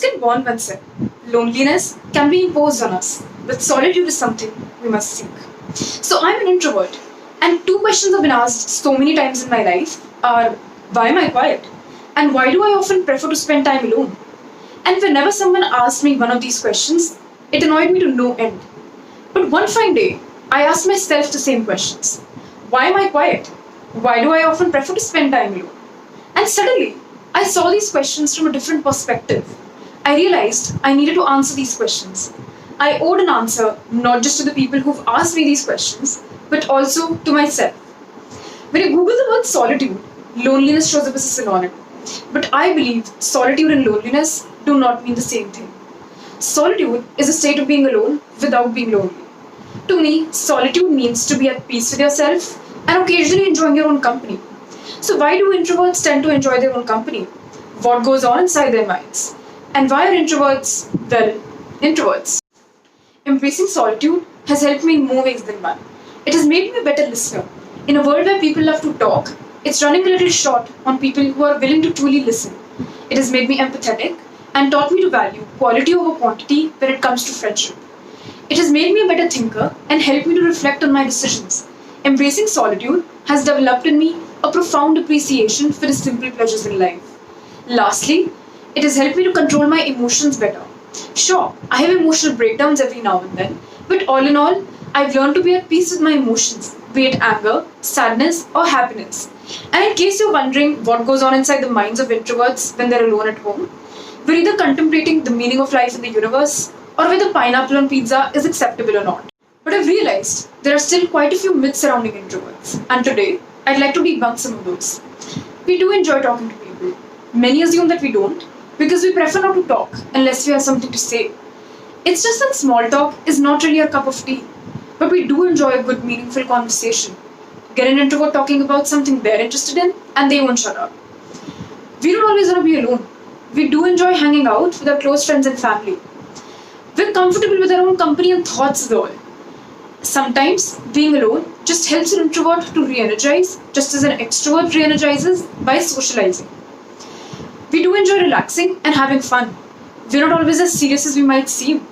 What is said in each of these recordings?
Can bond oneself. Loneliness can be imposed on us, but solitude is something we must seek. So I'm an introvert, and two questions have been asked so many times in my life are why am I quiet? And why do I often prefer to spend time alone? And whenever someone asked me one of these questions, it annoyed me to no end. But one fine day, I asked myself the same questions. Why am I quiet? Why do I often prefer to spend time alone? And suddenly, I saw these questions from a different perspective. I realized I needed to answer these questions. I owed an answer not just to the people who've asked me these questions, but also to myself. When you Google the word solitude, loneliness shows up as a synonym. But I believe solitude and loneliness do not mean the same thing. Solitude is a state of being alone without being lonely. To me, solitude means to be at peace with yourself and occasionally enjoying your own company. So why do introverts tend to enjoy their own company? What goes on inside their minds? And why are introverts, well, introverts? Embracing solitude has helped me in more ways than one. It has made me a better listener. In a world where people love to talk, it's running a little short on people who are willing to truly listen. It has made me empathetic and taught me to value quality over quantity when it comes to friendship. It has made me a better thinker and helped me to reflect on my decisions. Embracing solitude has developed in me a profound appreciation for the simple pleasures in life. Lastly, it has helped me to control my emotions better. Sure, I have emotional breakdowns every now and then, but all in all, I've learned to be at peace with my emotions, be it anger, sadness, or happiness. And in case you're wondering what goes on inside the minds of introverts when they're alone at home, we're either contemplating the meaning of life in the universe or whether pineapple on pizza is acceptable or not. But I've realized there are still quite a few myths surrounding introverts, and today I'd like to debunk some of those. We do enjoy talking to people. Many assume that we don't because we prefer not to talk unless we have something to say. It's just that small talk is not really our cup of tea, but we do enjoy a good, meaningful conversation. Get an introvert talking about something they're interested in, and they won't shut up. We don't always want to be alone. We do enjoy hanging out with our close friends and family. We're comfortable with our own company and thoughts though. Sometimes being alone just helps an introvert to re-energize, just as an extrovert re-energizes by socializing. We do enjoy relaxing and having fun. We're not always as serious as we might seem.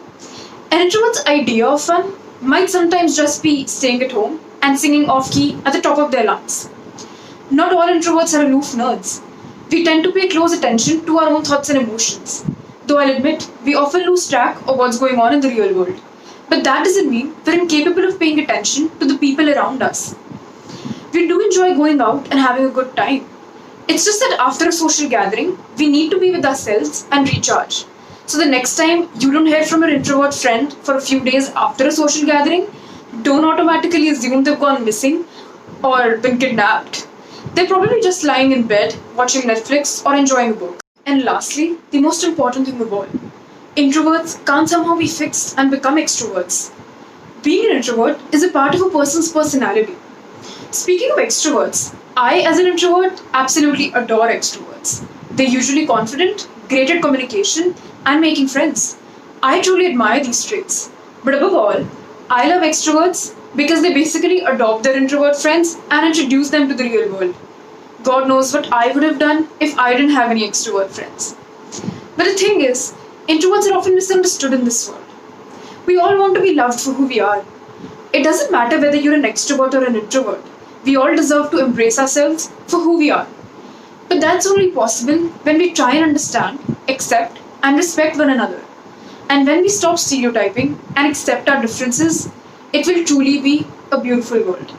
An introvert's idea of fun might sometimes just be staying at home and singing off-key at the top of their lungs. Not all introverts are aloof nerds. We tend to pay close attention to our own thoughts and emotions. Though I'll admit, we often lose track of what's going on in the real world. But that doesn't mean we're incapable of paying attention to the people around us. We do enjoy going out and having a good time. It's just that after a social gathering, we need to be with ourselves and recharge. So the next time you don't hear from your introvert friend for a few days after a social gathering, don't automatically assume they've gone missing or been kidnapped. They're probably just lying in bed, watching Netflix or enjoying a book. And lastly, the most important thing of all, introverts can't somehow be fixed and become extroverts. Being an introvert is a part of a person's personality. Speaking of extroverts, I, as an introvert, absolutely adore extroverts. They're usually confident, great at communication, and making friends. I truly admire these traits. But above all, I love extroverts because they basically adopt their introvert friends and introduce them to the real world. God knows what I would have done if I didn't have any extrovert friends. But the thing is, introverts are often misunderstood in this world. We all want to be loved for who we are. It doesn't matter whether you're an extrovert or an introvert. We all deserve to embrace ourselves for who we are. But that's only possible when we try and understand, accept, and respect one another. And when we stop stereotyping and accept our differences, it will truly be a beautiful world.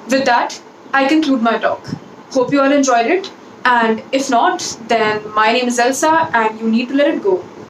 With that, I conclude my talk. Hope you all enjoyed it. And if not, then my name is Elsa and you need to let it go.